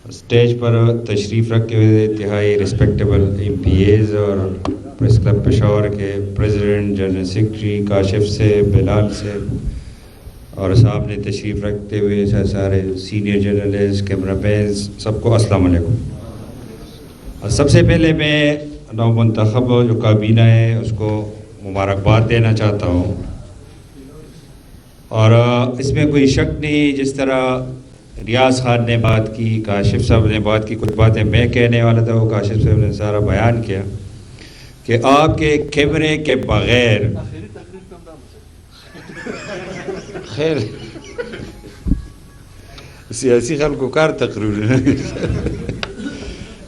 Stage پر تشریف رکھے ہوئے انتہائی رسپیکٹیبل MPAs اور پریس کلب پشاور کے پریزیڈنٹ، جنرل سیکرٹری کاشف سے، بلال سے، اور سامنے تشریف رکھتے ہوئے سارے سینئر جرنلسٹ، کیمرہ مینز، سب کو السلام علیکم۔ سب سے پہلے میں نو منتخب جو کابینہ ہے اس کو مبارکباد دینا چاہتا ہوں، اور اس میں کوئی شک نہیں، جس طرح ریاض خان نے بات کی، کاشف صاحب نے بات کی، کچھ باتیں میں کہنے والا تھا، وہ کاشف صاحب نے سارا بیان کیا کہ آپ کے کیمرے کے بغیر خیر سیاسی خلقوکار تقریر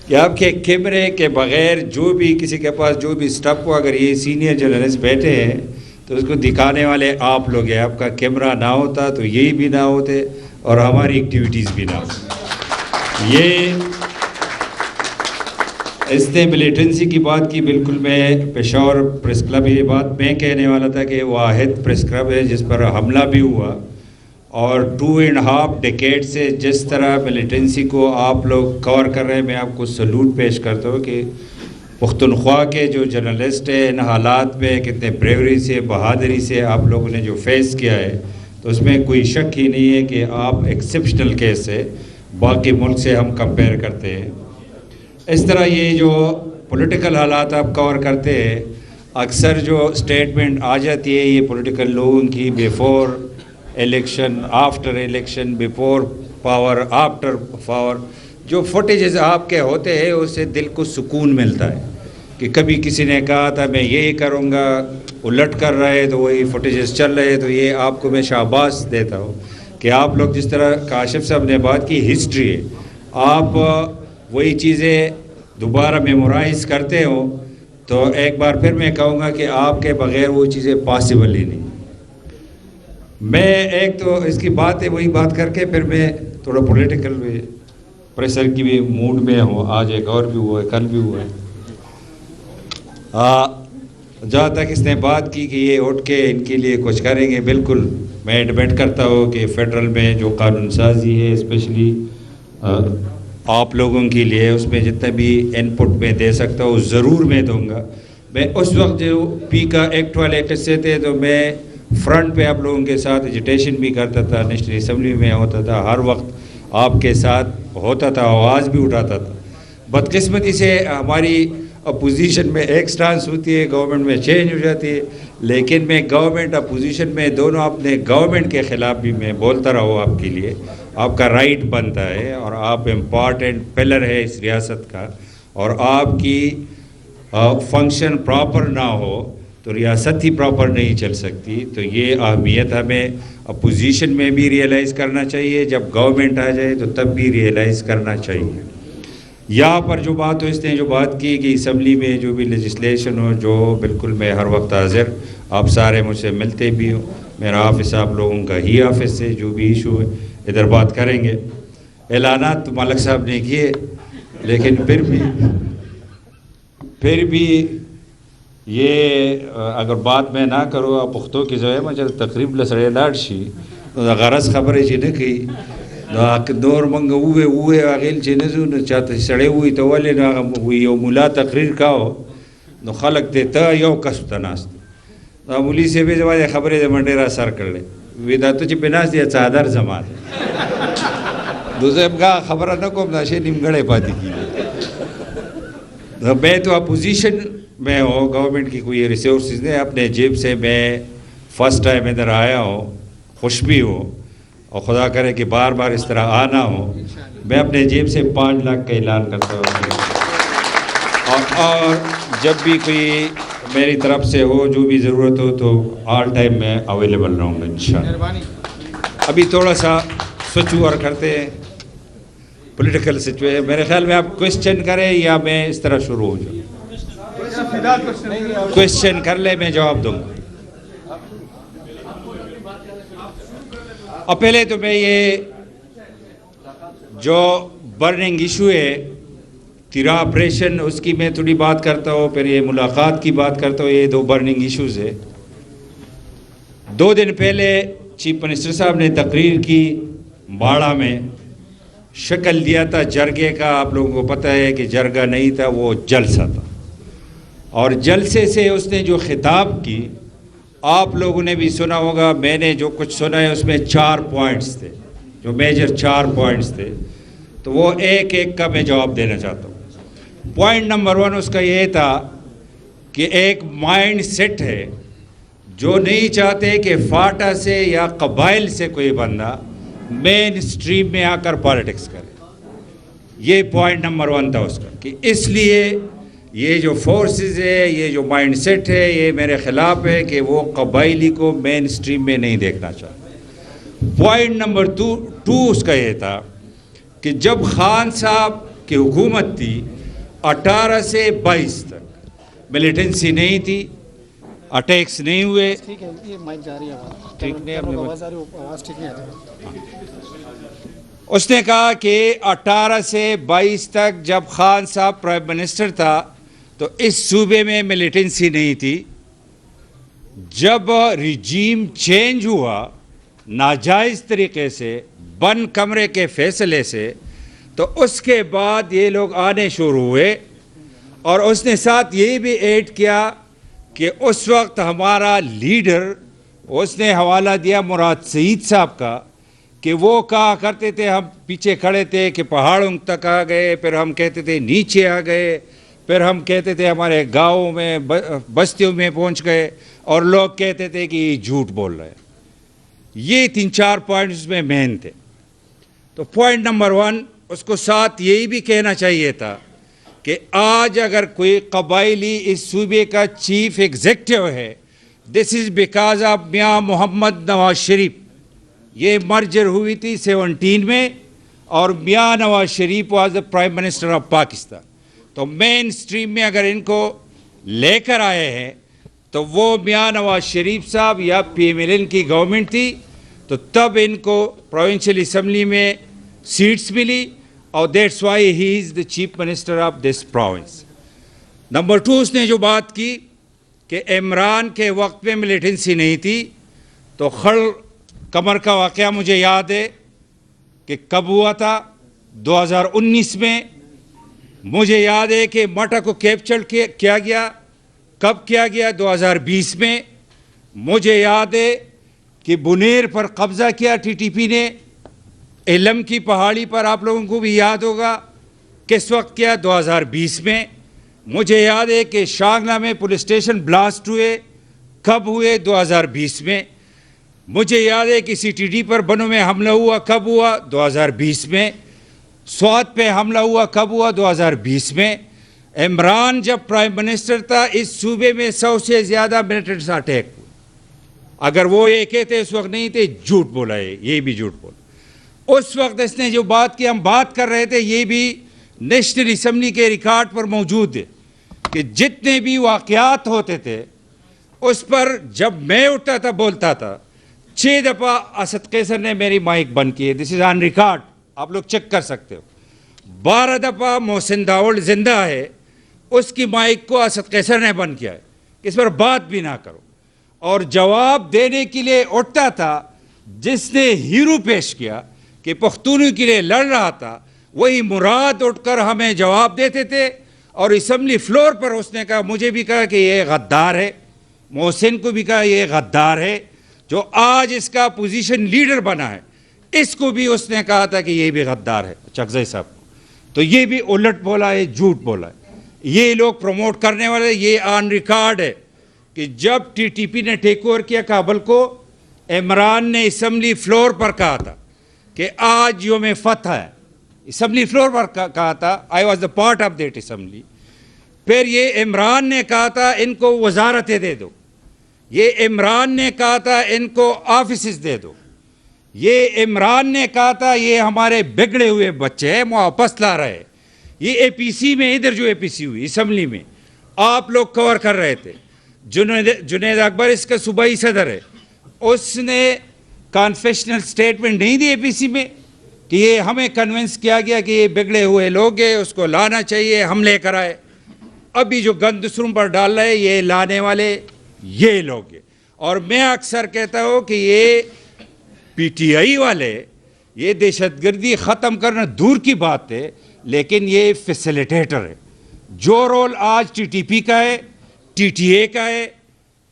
کہ آپ کے کیمرے کے بغیر جو بھی کسی کے پاس جو بھی سٹاپ ہو، اگر یہ سینئر جرنلسٹ بیٹھے ہیں تو اس کو دکھانے والے آپ لوگ ہیں۔ آپ کا کیمرہ نہ ہوتا تو یہی بھی نہ ہوتے اور ہماری ایکٹیویٹیز بھی نہ ہوتی۔ یہ اس نے ملیٹنسی کی بات کی، بالکل میں پشاور پریس کلب یہ بات میں کہنے والا تھا کہ واحد پریس کلب ہے جس پر حملہ بھی ہوا، اور 2.5 ڈیکیڈ سے جس طرح ملیٹنسی کو آپ لوگ کور کر رہے ہیں، میں آپ کو سلوٹ پیش کرتا ہوں کہ پختونخوا کے جو جرنلسٹ ہیں ان حالات میں کتنے بریوری سے، بہادری سے آپ لوگوں نے جو فیس کیا ہے، تو اس میں کوئی شک ہی نہیں ہے کہ آپ ایکسیپشنل کیس ہے، باقی ملک سے ہم کمپیئر کرتے ہیں۔ اس طرح یہ جو پولیٹیکل حالات آپ کور کرتے ہیں، اکثر جو اسٹیٹمنٹ آ جاتی ہے یہ پولیٹیکل لوگوں کی، before election, after election, before power, after power, جو فوٹیجز آپ کے ہوتے ہیں اس سے دل کو سکون ملتا ہے کہ کبھی کسی نے کہا تھا میں یہی کروں گا، الٹ کر رہے تو وہی فوٹیجز چل رہے، تو یہ آپ کو میں شاباش دیتا ہوں کہ آپ لوگ جس طرح کاشف صاحب نے بات کی ہسٹری ہے، آپ وہی چیزیں دوبارہ میمورائز کرتے ہو، تو ایک بار پھر میں کہوں گا کہ آپ کے بغیر وہ چیزیں پاسبل ہی نہیں۔ میں ایک تو اس کی بات ہے وہی بات کر کے پھر میں تھوڑا پولیٹیکل بھی پریشر کی بھی موڈ میں ہوں، آج ایک اور بھی ہوا ہے، کل بھی ہوا ہے۔ جہاں تک اس نے بات کی کہ یہ اٹھ کے ان کے لیے کچھ کریں گے، بالکل میں ایڈمٹ کرتا ہوں کہ فیڈرل میں جو قانون سازی ہے، اسپیشلی آپ لوگوں کے لیے، اس میں جتنا بھی ان پٹ میں دے سکتا ہوں ضرور میں دوں گا۔ میں اس وقت جو پی کا ایکٹ والے قصے تھے تو میں فرنٹ پہ آپ لوگوں کے ساتھ ایجیٹیشن بھی کرتا تھا، نیشنل اسمبلی میں ہوتا تھا، ہر وقت آپ کے ساتھ ہوتا تھا، آواز بھی اٹھاتا تھا۔ بدقسمتی سے ہماری اپوزیشن میں ایک سٹانس ہوتی ہے، گورنمنٹ میں چینج ہو جاتی ہے، لیکن میں گورنمنٹ اپوزیشن میں دونوں اپنے گورنمنٹ کے خلاف بھی میں بولتا رہا ہوں، آپ کے لیے آپ کا رائٹ بنتا ہے، اور آپ امپارٹنٹ پلر ہے اس ریاست کا، اور آپ کی فنکشن پراپر نہ ہو تو ریاست ہی پراپر نہیں چل سکتی۔ تو یہ اہمیت ہمیں اپوزیشن میں بھی ریئلائز کرنا چاہیے، جب گورنمنٹ آ جائے تو تب بھی ریئلائز کرنا چاہیے۔ یہاں پر جو بات ہو، اس نے جو بات کی کہ اسمبلی میں جو بھی لیجسلیشن ہو، جو بالکل میں ہر وقت حاضر، آپ سارے مجھ سے ملتے بھی ہوں، میرا آفس آپ لوگوں کا ہی آفس ہے، جو بھی ایشو ہے ادھر بات کریں گے۔ اعلانات تو ملک صاحب نے کیے، لیکن پھر بھی یہ اگر بات میں نہ کروں، آپ پختو کی جو ہے مجھے تقریب لسڑے لاڈ شی غرض خبریں چی نہ کی نور منگا اوے آگیل چی نزو نو چاہتا سڑے ہوئی تو والے نا یو ملا تقریر کاؤ نو خلق تے تا یو کس تناست مولی سے بھی زمانے خبریں دے منڈیرہ سر کر لے ویدہ تو چی پناس دیا چادر زمان دوسرے گا خبرہ نکو ناشے نیم گڑے پاتی کی میں تو اپوزیشن میں ہوں، گورنمنٹ کی کوئی ریسورسز نہیں، اپنے جیب سے میں فرسٹ ٹائم ادھر آیا ہوں، خوش بھی ہوں، اور خدا کرے کہ بار بار اس طرح آنا ہو۔ میں اپنے جیب سے 5 لاکھ کا اعلان کرتا ہوں، اور جب بھی کوئی میری طرف سے ہو، جو بھی ضرورت ہو تو آل ٹائم میں اویلیبل رہوں گا انشاءاللہ۔ ابھی تھوڑا سا سوئچ اوور کرتے ہیں پولیٹیکل سچویشن، میرے خیال میں آپ کوشچن کریں یا میں اس طرح شروع ہو جاؤں؟ کوشچن کر لے، میں جواب دوں گا۔ اور پہلے تو میں یہ جو برننگ ایشو ہے تیرا آپریشن، اس کی میں تھوڑی بات کرتا ہوں، پھر یہ ملاقات کی بات کرتا ہوں۔ یہ 2 برننگ ایشوز ہے۔ 2 دن پہلے چیف منسٹر صاحب نے تقریر کی باڑہ میں، شکل دیا تھا جرگے کا. آپ لوگوں کو پتہ ہے کہ جرگہ نہیں تھا, وہ جلسہ تھا. اور جلسے سے اس نے جو خطاب کی آپ لوگوں نے بھی سنا ہوگا, میں نے جو کچھ سنا ہے اس میں 4 پوائنٹس تھے, جو میجر 4 پوائنٹس تھے. تو وہ ایک ایک کا میں جواب دینا چاہتا ہوں. پوائنٹ نمبر 1 اس کا یہ تھا کہ ایک مائنڈ سیٹ ہے جو نہیں چاہتے کہ فاٹا سے یا قبائل سے کوئی بندہ مین اسٹریم میں آ کر پالیٹکس کرے. یہ پوائنٹ نمبر 1 تھا اس کا, کہ اس لیے یہ جو فورسز ہے, یہ جو مائنڈ سیٹ ہے, یہ میرے خلاف ہے کہ وہ قبائلی کو مین اسٹریم میں نہیں دیکھنا چاہتے. پوائنٹ نمبر 2 اس کا یہ تھا کہ جب خان صاحب کی حکومت تھی 18 سے 22 تک ملیٹنسی نہیں تھی, اٹیکس نہیں ہوئے. ٹھیک ہے, یہ مائک جا رہی ہے آواز. ٹھیک نہیں, آواز ٹھیک نہیں آ رہی. اس نے کہا کہ 18 سے 22 تک جب خان صاحب پرائم منسٹر تھا تو اس صوبے میں ملیٹنسی نہیں تھی. جب ریجیم چینج ہوا ناجائز طریقے سے بند کمرے کے فیصلے سے, تو اس کے بعد یہ لوگ آنے شروع ہوئے. اور اس نے ساتھ یہ بھی ایڈ کیا کہ اس وقت ہمارا لیڈر, اس نے حوالہ دیا مراد سعید صاحب کا, کہ وہ کہا کرتے تھے, ہم پیچھے کھڑے تھے کہ پہاڑوں تک آ گئے, پھر ہم کہتے تھے نیچے آ گئے, پھر ہم کہتے تھے ہمارے گاؤں میں بستیوں میں پہنچ گئے, اور لوگ کہتے تھے کہ یہ جھوٹ بول رہے ہیں. یہ 3-4 پوائنٹس اس میں مین تھے. تو پوائنٹ نمبر 1 اس کو ساتھ یہی بھی کہنا چاہیے تھا کہ آج اگر کوئی قبائلی اس صوبے کا چیف ایگزیکٹو ہے, دس از بیکاز آف میاں محمد نواز شریف. یہ مرجر ہوئی تھی 17 میں, اور Mian Nawaz Sharif was the prime minister of Pakistan. تو مین اسٹریم میں اگر ان کو لے کر آئے ہیں تو وہ میاں نواز شریف صاحب یا PMLN کی گورنمنٹ تھی, تو تب ان کو پروونشل اسمبلی میں سیٹس ملی, اور that's why he is the chief minister of this province. Number 2 اس نے جو بات کی کہ عمران کے وقت میں ملیٹنسی نہیں تھی, تو خڑ کمر کا واقعہ مجھے یاد ہے کہ کب ہوا تھا, 2019 میں. مجھے یاد ہے کہ مٹا کو کیپچر کیا گیا, کب کیا گیا, 2020 میں. مجھے یاد ہے کہ بنیر پر قبضہ کیا TTP نے, علم کی پہاڑی پر, آپ لوگوں کو بھی یاد ہوگا کس وقت کیا, 2020 میں. مجھے یاد ہے کہ شاگنا میں پولیس اسٹیشن بلاسٹ ہوئے, کب ہوئے, 2020 میں. مجھے یاد ہے کہ CTD پر بنوں میں حملہ ہوا, کب ہوا, 2020 میں. سوات پہ حملہ ہوا, کب ہوا, 2020 میں. عمران جب پرائم منسٹر تھا اس صوبے میں 100 سے زیادہ ملیٹنٹس اٹیک ہوئے. اگر وہ یہ کہتے اس وقت نہیں تھے, جھوٹ بولا ہے, یہ بھی جھوٹ بولا. اس وقت اس نے جو بات کی, ہم بات کر رہے تھے, یہ بھی نیشنل اسمبلی کے ریکارڈ پر موجود ہے کہ جتنے بھی واقعات ہوتے تھے اس پر جب میں اٹھتا تھا بولتا تھا, 6 دفعہ اسد قیصر نے میری مائک بند کی ہے, دس از آن ریکارڈ, آپ لوگ چیک کر سکتے ہو. 12 دفعہ محسن داوڑ زندہ ہے, اس کی مائک کو اسد قیصر نے بند کیا ہے, اس پر بات بھی نہ کرو. اور جواب دینے کے لیے اٹھتا تھا جس نے ہیرو پیش کیا کہ پختونوں کے لیے لڑ رہا تھا, وہی مراد اٹھ کر ہمیں جواب دیتے تھے. اور اسمبلی فلور پر اس نے کہا, مجھے بھی کہا کہ یہ غدار ہے, محسن کو بھی کہا یہ غدار ہے, جو آج اس کا پوزیشن لیڈر بنا ہے, اس کو بھی اس نے کہا تھا کہ یہ بھی غدار ہے, چکزئی صاحب کو. تو یہ بھی الٹ بولا ہے, جھوٹ بولا ہے. یہ لوگ پروموٹ کرنے والے, یہ آن ریکارڈ ہے کہ جب TTP نے ٹیک اوور کیا کابل کو, عمران نے اسمبلی فلور پر کہا تھا کہ آج یوم فتح ہے. اسمبلی فلور پر کہا تھا, I was the part of that assembly. پھر یہ عمران نے کہا تھا ان کو وزارتیں دے دو, یہ عمران نے کہا تھا ان کو آفیسز دے دو, یہ عمران نے کہا تھا یہ ہمارے بگڑے ہوئے بچے ہیں واپس لا رہے. یہ APC میں, ادھر جو APC ہوئی اسمبلی میں آپ لوگ کور کر رہے تھے, جنید اکبر اس کا صوبائی صدر ہے, اس نے کانفیشنل سٹیٹمنٹ نہیں دی APC میں کہ یہ ہمیں کنونس کیا گیا کہ یہ بگڑے ہوئے لوگ ہیں, اس کو لانا چاہیے, ہم لے کر آئے. ابھی جو گند سرم پر ڈال رہے یہ لانے والے یہ لوگ ہیں. اور میں اکثر کہتا ہوں کہ یہ PTI والے, یہ دہشت گردی ختم کرنا دور کی بات ہے، لیکن یہ فیسیلیٹیٹر ہے. جو رول آج ٹی ٹی پی کا ہے، ٹی ٹی اے کا ہے،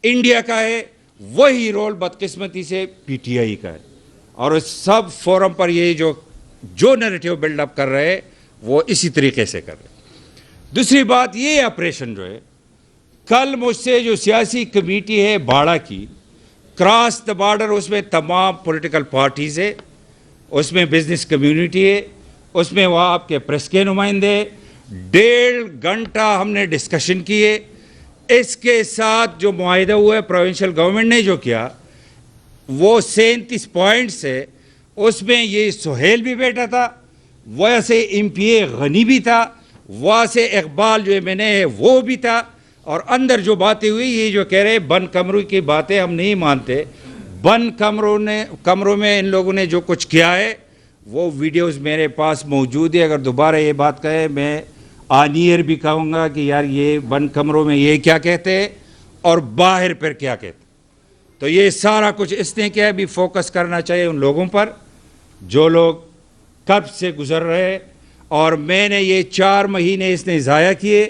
انڈیا کا ہے، وہی رول بدقسمتی سے پی ٹی آئی کا ہے. اور اس سب فورم پر یہ جو نیریٹو بلڈ اپ کر رہے وہ اسی طریقے سے کر رہے. دوسری بات یہ آپریشن جو ہے، کل مجھ سے جو سیاسی کمیٹی ہے باڑہ کی، کراس دا بارڈر، اس میں تمام پولیٹیکل پارٹیز ہے، اس میں بزنس کمیونٹی ہے، اس میں وہ آپ کے پریس کے نمائندے، 1.5 گھنٹہ ہم نے ڈسکشن کیے. اس کے ساتھ جو معاہدہ ہوا ہے پروونشل گورنمنٹ نے جو کیا وہ 37 پوائنٹس ہے. اس میں یہ سہیل بھی بیٹھا تھا، وہاں سے ایم پی اے غنی بھی تھا، وہاں سے اقبال جو ایم این اے ہے وہ بھی تھا. اور اندر جو باتیں ہوئی، یہ جو کہہ رہے بند کمروں کی باتیں ہم نہیں مانتے. بند کمروں میں ان لوگوں نے جو کچھ کیا ہے وہ ویڈیوز میرے پاس موجود ہے. اگر دوبارہ یہ بات کہے میں آن ایئر بھی کہوں گا کہ یار یہ بند کمروں میں یہ کیا کہتے ہیں اور باہر پر کیا کہتے. تو یہ سارا کچھ اس نے کیا ہے. بھی فوکس کرنا چاہیے ان لوگوں پر جو لوگ کب سے گزر رہے. اور میں نے یہ 4 مہینے اس نے ضائع کیے.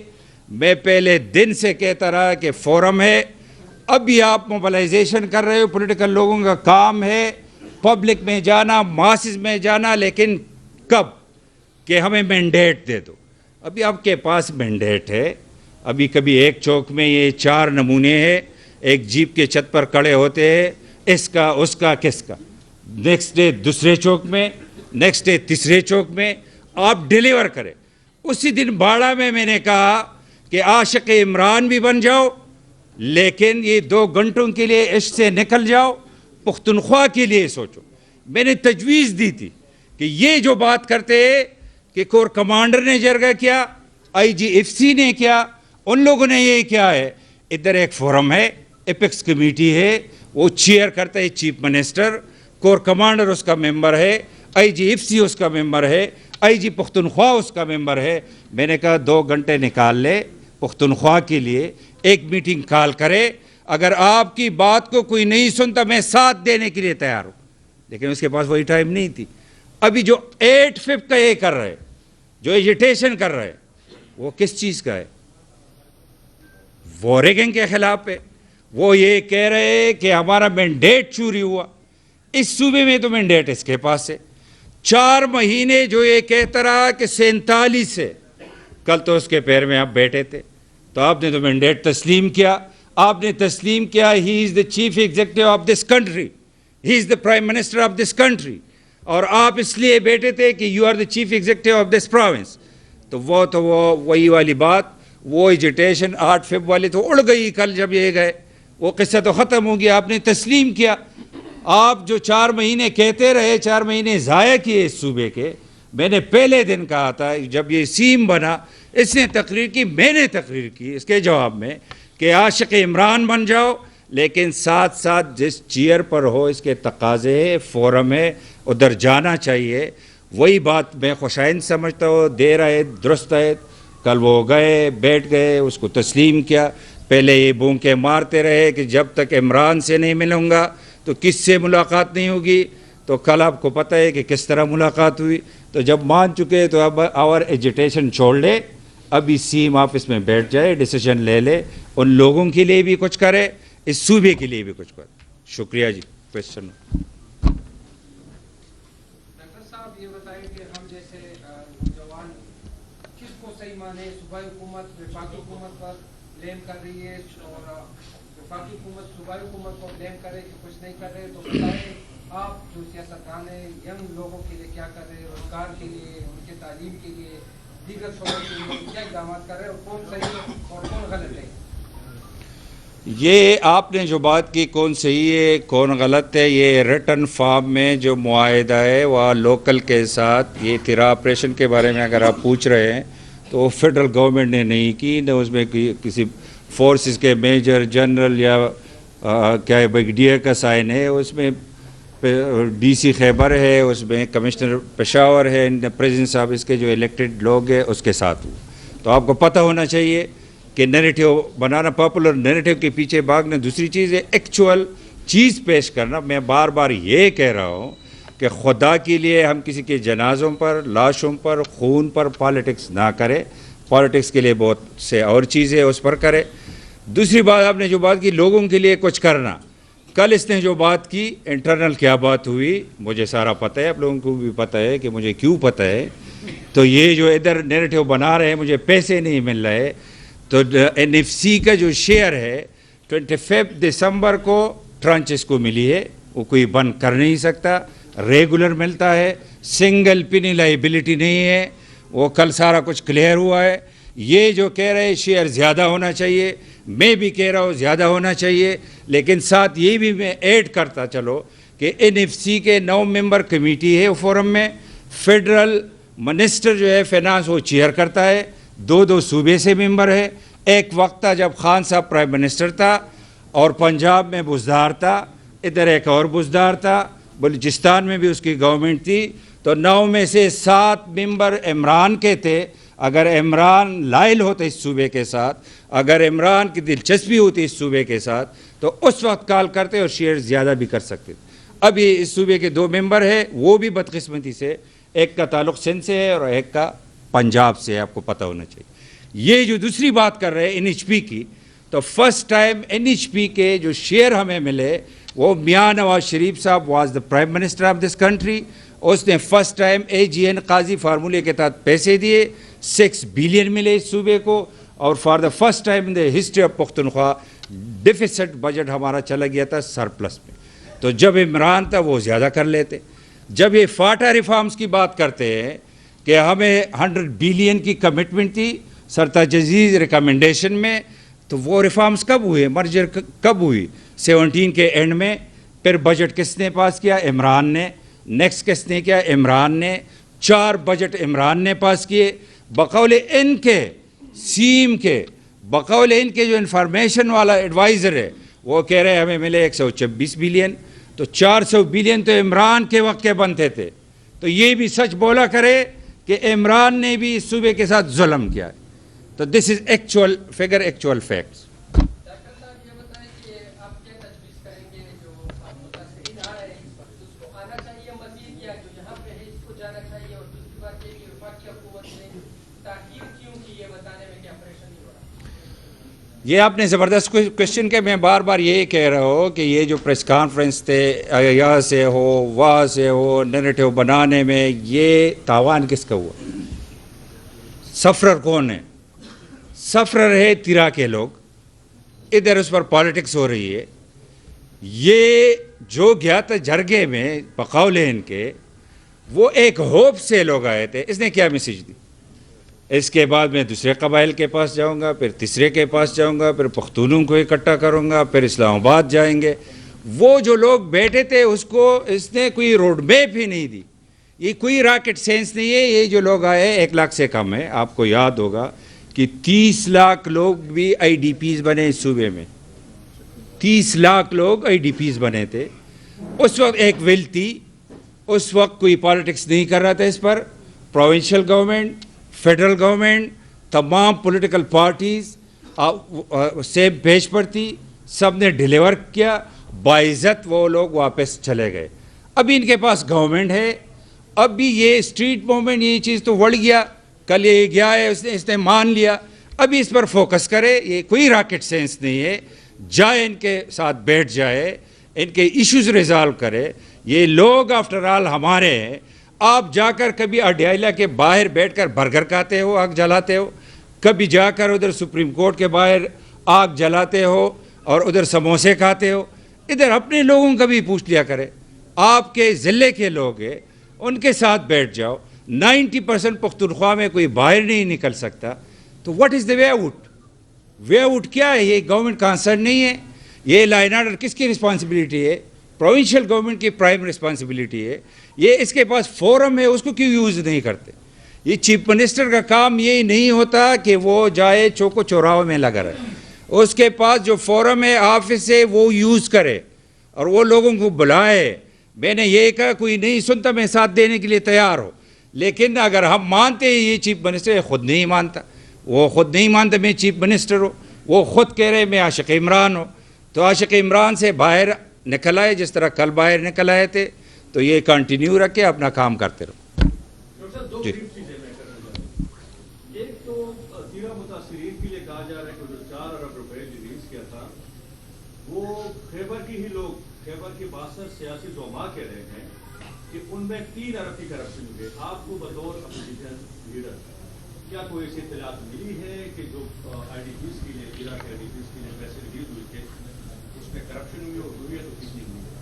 میں پہلے دن سے کہتا رہا کہ فورم ہے، ابھی آپ موبلائزیشن کر رہے ہو، پولیٹیکل لوگوں کا کام ہے پبلک میں جانا، ماسز میں جانا، لیکن کب کہ ہمیں مینڈیٹ دے دو. ابھی آپ کے پاس مینڈیٹ ہے. ابھی کبھی ایک چوک میں یہ 4 نمونے ہیں، ایک جیپ کے چھت پر کھڑے ہوتے ہیں، اس کا اس کا کس کا. نیکسٹ ڈے دوسرے چوک میں، نیکسٹ ڈے تیسرے چوک میں آپ ڈیلیور کریں. اسی دن باڑہ میں نے کہا کہ عاشق عمران بھی بن جاؤ، لیکن یہ 2 گھنٹوں کے لیے عشق سے نکل جاؤ، پختونخوا کے لیے سوچو. میں نے تجویز دی تھی کہ یہ جو بات کرتے کہ کور کمانڈر نے جرگہ کیا، آئی جی ایف سی نے کیا، ان لوگوں نے یہ کیا ہے. ادھر ایک فورم ہے، ایپیکس کمیٹی ہے، وہ چیئر کرتا ہے چیف منسٹر، کور کمانڈر اس کا ممبر ہے، آئی جی ایف سی اس کا ممبر ہے، آئی جی پختونخوا اس کا ممبر ہے. میں نے کہا 2 گھنٹے نکال لے پختونخوا کے لیے، ایک میٹنگ کال کرے. اگر آپ کی بات کو کوئی نہیں سنتا میں ساتھ دینے کے لیے تیار ہوں، لیکن اس کے پاس وہی ٹائم نہیں تھی. ابھی جو 8/5 کا یہ کر رہے، جو ایجیٹیشن کر رہے، وہ کس چیز کا ہے؟ وارگنگ کے خلاف ہے. وہ یہ کہہ رہے کہ ہمارا مینڈیٹ چوری ہوا. اس صوبے میں تو مینڈیٹ اس کے پاس ہے. 4 مہینے جو یہ کہتا رہا کہ 47 ہے، کل تو اس کے پیر میں آپ بیٹھے تھے، تو آپ نے تو مینڈیٹ تسلیم کیا. آپ نے تسلیم کیا he is the chief executive of this country, he is the prime minister of this country, اور آپ اس لیے بیٹھے تھے کہ you are the chief executive of this province. تو وہ وہی والی بات، وہ ایجیٹیشن 8 فیب والی تو اڑ گئی. کل جب یہ گئے وہ قصہ تو ختم ہو گیا، آپ نے تسلیم کیا. آپ جو 4 مہینے کہتے رہے، 4 مہینے ضائع کیے اس صوبے کے. میں نے پہلے دن کہا تھا جب یہ سیم بنا، اس نے تقریر کی، میں نے تقریر کی اس کے جواب میں کہ عاشق عمران بن جاؤ، لیکن ساتھ ساتھ جس چیئر پر ہو اس کے تقاضے ہے، فورم ہے، ادھر جانا چاہیے. وہی بات میں خوشائند سمجھتا ہوں، دیر آئے درست آئے. کل وہ گئے، بیٹھ گئے، اس کو تسلیم کیا. پہلے یہ بونکے مارتے رہے کہ جب تک عمران سے نہیں ملوں گا تو کس سے ملاقات نہیں ہوگی. تو کل آپ کو پتہ ہے کہ کس طرح ملاقات ہوئی. تو جب مان چکے تو اب اور ایجیٹیشن چھوڑ لے. ابھی سیم آفس میں بیٹھ جائے، ڈیسیجن لے لے، ان لوگوں کے لیے بھی کچھ کرے، اس صوبے کے لیے بھی کچھ کرے. شکریہ جی. کویسچن ڈاکٹر صاحب یہ بتائیں کہ ہم جیسے نوجوان کس کو صحیح مانے؟ صوبائی حکومت وفاقی حکومت پر بلیم کر رہی ہے اور وفاقی حکومت صوبائی حکومت کو بلیم کرے کہ کچھ نہیں کر رہے. تو بتائیں آپ جو سیاستدان ہیں، ینگ لوگوں کے لیے کیا کر رہے ہیں؟ روزگار کے لیے، ان کے تعلیم کے لیے، دیگر شعبوں کے لیے کیا اقدامات کر رہے ہیں، اور کون صحیح ہے اور کون غلط ہے؟ یہ آپ نے جو بات کی کون صحیح ہے کون غلط ہے، یہ ریٹن فارم میں جو معاہدہ ہے وہ لوکل کے ساتھ، یہ تیرا آپریشن کے بارے میں اگر آپ پوچھ رہے ہیں تو وہ فیڈرل گورنمنٹ نے نہیں کی، نہ اس میں کسی فورسز کے میجر جنرل یا کیا بریگیڈیئر کا سائن ہے. اس میں ڈی سی خیبر ہے، اس میں کمشنر پشاور ہے، ان پریزنس آف اس کے جو الیکٹڈ لوگ ہیں اس کے ساتھ ہوا. تو آپ کو پتہ ہونا چاہیے کہ نیریٹو بنانا، پاپولر نیریٹو کے پیچھے بھاگنا دوسری چیز ہے، ایکچوئل چیز پیش کرنا. میں بار بار یہ کہہ رہا ہوں کہ خدا کے لیے ہم کسی کے جنازوں پر، لاشوں پر، خون پر پالیٹکس نہ کرے. پالیٹکس کے لیے بہت سے اور چیزیں اس پر کرے. دوسری بات آپ نے جو بات کی لوگوں کے لیے کچھ کرنا، کل اس نے جو بات کی انٹرنل کیا بات ہوئی مجھے سارا پتہ ہے، آپ لوگوں کو بھی پتہ ہے کہ مجھے کیوں پتہ ہے. تو یہ جو ادھر نیریٹو بنا رہے ہیں مجھے پیسے نہیں مل رہے، تو NFC کا جو شیئر ہے 25 دسمبر کو ٹرانچز کو ملی ہے، وہ کوئی بند کر نہیں سکتا، ریگولر ملتا ہے، سنگل پنی لائبلٹی نہیں ہے. وہ کل سارا کچھ کلیئر ہوا ہے. یہ جو کہہ رہے شیئر زیادہ ہونا چاہیے، میں بھی کہہ رہا ہوں زیادہ ہونا چاہیے، لیکن ساتھ یہ بھی میں ایڈ کرتا چلو کہ NFC کے 9 ممبر کمیٹی ہے فورم میں. فیڈرل منسٹر جو ہے فینانس وہ چیئر کرتا ہے، 2 صوبے سے ممبر ہے. ایک وقت تھا جب خان صاحب پرائم منسٹر تھا اور پنجاب میں بزدار تھا، ادھر ایک اور بزدار تھا، بلوچستان میں بھی اس کی گورنمنٹ تھی. تو 9 میں سے 7 ممبر عمران کے تھے. اگر عمران لائل ہوتا اس صوبے کے ساتھ، اگر عمران کی دلچسپی ہوتی اس صوبے کے ساتھ، تو اس وقت کال کرتے اور شیئر زیادہ بھی کر سکتے. ابھی اس صوبے کے 2 ممبر ہیں، وہ بھی بدقسمتی سے، ایک کا تعلق سندھ سے ہے اور ایک کا پنجاب سے ہے، آپ کو پتہ ہونا چاہیے. یہ جو دوسری بات کر رہے ہیں NHP کی، تو فرسٹ ٹائم NHP کے جو شیئر ہمیں ملے وہ میاں نواز شریف صاحب was the prime minister of this country. اس نے فرسٹ ٹائم AGN قاضی فارمولے کے تحت پیسے دیے، 6 بلین ملے اس صوبے کو. اور for the first time in the history of Pakhtunkhwa deficits budget ہمارا چلا گیا تھا سرپلس میں. تو جب عمران تھا وہ زیادہ کر لیتے. جب یہ فاٹا ریفارمز کی بات کرتے ہیں کہ ہمیں 100 بلین کی کمٹمنٹ تھی سرتاج عزیز ریکمنڈیشن میں، تو وہ ریفارمز کب ہوئے، مرجر کب ہوئی؟ 17 کے اینڈ میں. پھر بجٹ کس نے پاس کیا؟ عمران نے. نیکسٹ کس نے کیا؟ عمران نے. 4 بجٹ عمران نے پاس کیے. بقول ان کے سیم کے، بقول ان کے جو انفارمیشن والا ایڈوائزر ہے وہ کہہ رہے ہیں ہمیں ملے 126 بلین. تو 400 بلین تو عمران کے وقت کے بنتے تھے. تو یہ بھی سچ بولا کرے کہ عمران نے بھی اس صوبے کے ساتھ ظلم کیا ہے. تو this is actual figure, actual facts. Doctor صاحب یہ بتائیں کہ آپ کیا تجویز کریں گے جو متاثرین آ رہے ہیں اس وقت، اس کو آنا چاہیے مزید، یا جو یہاں پہ ہے اس کو جانا چاہیے؟ اور دوسری بات یہ کہ وفاقی حکومت نے تاخیر کیوں کی یہ بتانے میں کہ آپریشن نہیں ہو رہا؟ یہ آپ نے زبردست کوشچن کہ میں بار بار یہی کہہ رہا ہوں کہ یہ جو پریس کانفرنس تھے یہاں سے ہو وہاں سے ہو، نیریٹو بنانے میں یہ تاوان کس کا ہوا؟ سفرر کون ہے؟ سفرر ہے تیرا کے لوگ. ادھر اس پر پالیٹکس ہو رہی ہے. یہ جو گیا تھا جرگے میں بقول ان کے، وہ ایک ہوپ سے لوگ آئے تھے. اس نے کیا میسیج دی؟ اس کے بعد میں دوسرے قبائل کے پاس جاؤں گا، پھر تیسرے کے پاس جاؤں گا، پھر پختونوں کو اکٹھا کروں گا، پھر اسلام آباد جائیں گے. وہ جو لوگ بیٹھے تھے اس کو اس نے کوئی روڈ میپ ہی نہیں دی. یہ کوئی راکٹ سائنس نہیں ہے. یہ جو لوگ آئے 1 لاکھ سے کم ہے. آپ کو یاد ہوگا کہ 30 لاکھ لوگ بھی IDPs بنے اس صوبے میں. 30 لاکھ لوگ IDPs بنے تھے. اس وقت ایک ول تھی. اس وقت کوئی پالیٹکس نہیں کر رہا تھا اس پر. پروونشل گورنمنٹ، فیڈرل گورنمنٹ، تمام پولیٹیکل پارٹیز سیم پیج پر تھی. سب نے ڈیلیور کیا. باعزت وہ لوگ واپس چلے گئے. ابھی ان کے پاس گورنمنٹ ہے. اب بھی یہ اسٹریٹ موومنٹ یہ چیز تو بڑھ گیا. کل یہ گیا ہے، اس نے مان لیا. ابھی اس پر فوکس کرے. یہ کوئی راکٹ سائنس نہیں ہے. جائے ان کے ساتھ بیٹھ جائے، ان کے ایشوز ریزالو کرے. یہ لوگ آفٹر آل ہمارے ہیں. آپ جا کر کبھی اڈیالہ کے باہر بیٹھ کر برگر کھاتے ہو، آگ جلاتے ہو؟ کبھی جا کر ادھر سپریم کورٹ کے باہر آگ جلاتے ہو اور ادھر سموسے کھاتے ہو؟ ادھر اپنے لوگوں کا بھی پوچھ لیا کرے. آپ کے ضلع کے لوگ ہیں، ان کے ساتھ بیٹھ جاؤ. 90% پختونخوا میں کوئی باہر نہیں نکل سکتا. تو what is the way out? Way out کیا ہے؟ یہ گورنمنٹ کنسرن نہیں ہے. یہ لا اینڈ آرڈر کس کی رسپانسبلٹی ہے؟ پروونشل گورنمنٹ کی پرائم رسپانسبلٹی ہے. یہ اس کے پاس فورم ہے، اس کو کیوں یوز نہیں کرتے؟ یہ چیف منسٹر کا کام یہی نہیں ہوتا کہ وہ جائے چوکو چوراہوں میں لگا رہے. اس کے پاس جو فورم ہے، آفس ہے، وہ یوز کرے اور وہ لوگوں کو بلائے. میں نے یہ کہا کوئی نہیں سنتا میں ساتھ دینے کے لیے تیار ہو. لیکن اگر ہم مانتے ہیں یہ چیف منسٹر خود نہیں مانتا، وہ خود نہیں مانتا میں چیف منسٹر ہوں. وہ خود کہہ رہے میں عاشق عمران ہوں. تو عاشق عمران سے باہر نکل آئے، جس طرح کل باہر نکل آئے تھے. تو یہ کنٹینیو رکھ کے اپنا کام کرتے رہو. ڈاکٹر صاحب دو جی. بریف چیزیں میں کرنا چاہتا ہوں. ایک تو زیرہ متاثرین کے لیے کہا جا رہا ہے کہ جو 4 ارب روپے ریلیز کیا تھا وہ خیبر کی ہی لوگ، خیبر کے 62 سیاسی زعما کہہ رہے ہیں کہ ان میں 3 ارب کی کرپشن ہوئی. آپ کو بطور اپوزیشن لیڈر کیا کوئی ایسی اطلاعات ملی ہے کہ جو آئی ڈی پیز کے لیے، ضلع کے آئی ڈی پیز کے لیے پیسے ریلیز ہوئے تھے اس میں کرپشن ہوئی ہے تو کتنی ہوئی ہے؟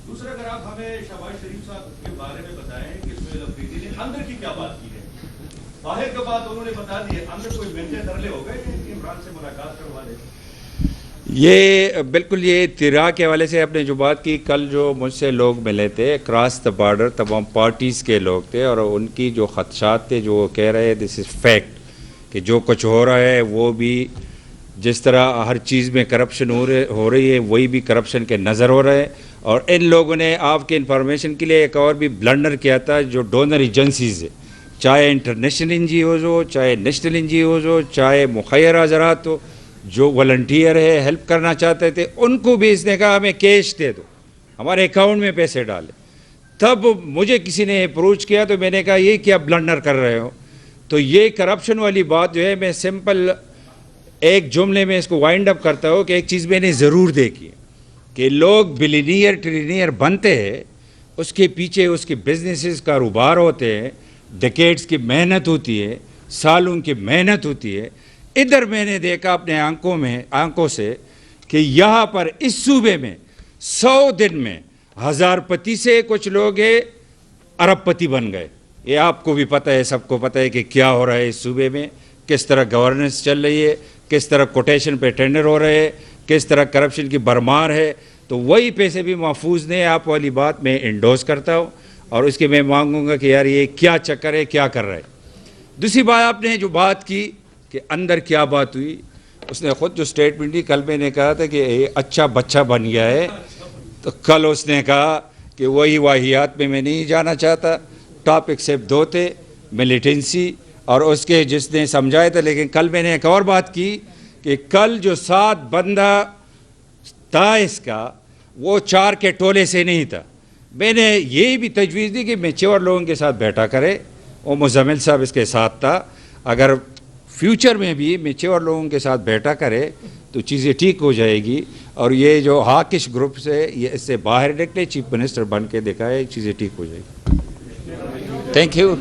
دوسرا اگر آپ ہمیں شہباز شریف صاحب کے بارے میں بتائیں کہ سہیل افریدی نے اندر کی کیا بات کی ہے. باہر کا بات انہوں نے بتا دی ہے، اندر کوئی بینچے دھرلے ہو گئے کہ عمران سے ملاقات کروا دے. یہ بالکل یہ تیرا کے حوالے سے آپ نے جو بات کی، کل جو مجھ سے لوگ ملے تھے کراس دا بارڈر، تمام پارٹیز کے لوگ تھے، اور ان کی جو خدشات تھے جو وہ کہہ رہے دس از فیکٹ کہ جو کچھ ہو رہا ہے وہ بھی جس طرح ہر چیز میں کرپشن ہو رہی ہے وہی بھی کرپشن کے نظر ہو رہا ہے. اور ان لوگوں نے آپ کے انفارمیشن کے لیے ایک اور بھی بلنڈر کیا تھا، جو ڈونر ایجنسیز ہے، چاہے انٹرنیشنل این جی اوز ہو، چاہے نیشنل این جی اوز ہو، چاہے مخیر حضرات ہو، جو والنٹیئر ہے ہیلپ کرنا چاہتے تھے، ان کو بھی اس نے کہا ہمیں کیش دے دو، ہمارے اکاؤنٹ میں پیسے ڈالیں. تب مجھے کسی نے اپروچ کیا تو میں نے کہا یہ کیا بلنڈر کر رہے ہو. تو یہ کرپشن والی بات جو ہے، میں سمپل ایک جملے میں اس کو وائنڈ اپ کرتا ہوں کہ ایک چیز میں نے ضرور دیکھی ہے کہ لوگ بلینئر ٹریلینئر بنتے ہیں، اس کے پیچھے اس کے بزنسز کاروبار ہوتے ہیں، ڈیکیڈز کی محنت ہوتی ہے، سالوں کی محنت ہوتی ہے. ادھر میں نے دیکھا اپنے آنکھوں سے کہ یہاں پر اس صوبے میں 100 دن میں 1000 پتی سے کچھ لوگ ارب پتی بن گئے. یہ آپ کو بھی پتہ ہے، سب کو پتہ ہے کہ کیا ہو رہا ہے اس صوبے میں، کس طرح گورننس چل رہی ہے، کس طرح کوٹیشن پہ ٹینڈر ہو رہے ہیں، کس طرح کرپشن کی بھرمار ہے. تو وہی پیسے بھی محفوظ نہیں. آپ والی بات میں انڈوز کرتا ہوں اور اس کے میں مانگوں گا کہ یار یہ کیا چکر ہے، کیا کر رہا ہے. دوسری بات آپ نے جو بات کی کہ اندر کیا بات ہوئی، اس نے خود جو اسٹیٹمنٹ دی، کل میں نے کہا تھا کہ یہ اچھا بچہ بن گیا ہے، تو کل اس نے کہا کہ وہی واہیات میں نہیں جانا چاہتا. ٹاپک صرف 2 تھے، ملیٹنسی اور اس کے جس نے سمجھایا تھا. لیکن کل میں نے ایک اور بات کی کہ کل جو 7 بندہ تھا اس کا، وہ 4 کے ٹولے سے نہیں تھا. میں نے یہی بھی تجویز دی کہ میچور لوگوں کے ساتھ بیٹھا کرے. وہ مزمل صاحب اس کے ساتھ تھا. اگر فیوچر میں بھی میچور لوگوں کے ساتھ بیٹھا کرے تو چیزیں ٹھیک ہو جائے گی. اور یہ جو ہاکش گروپ سے یہ اس سے باہر نکلے، چیف منسٹر بن کے دکھائے، چیزیں ٹھیک ہو جائے گی. Thank you.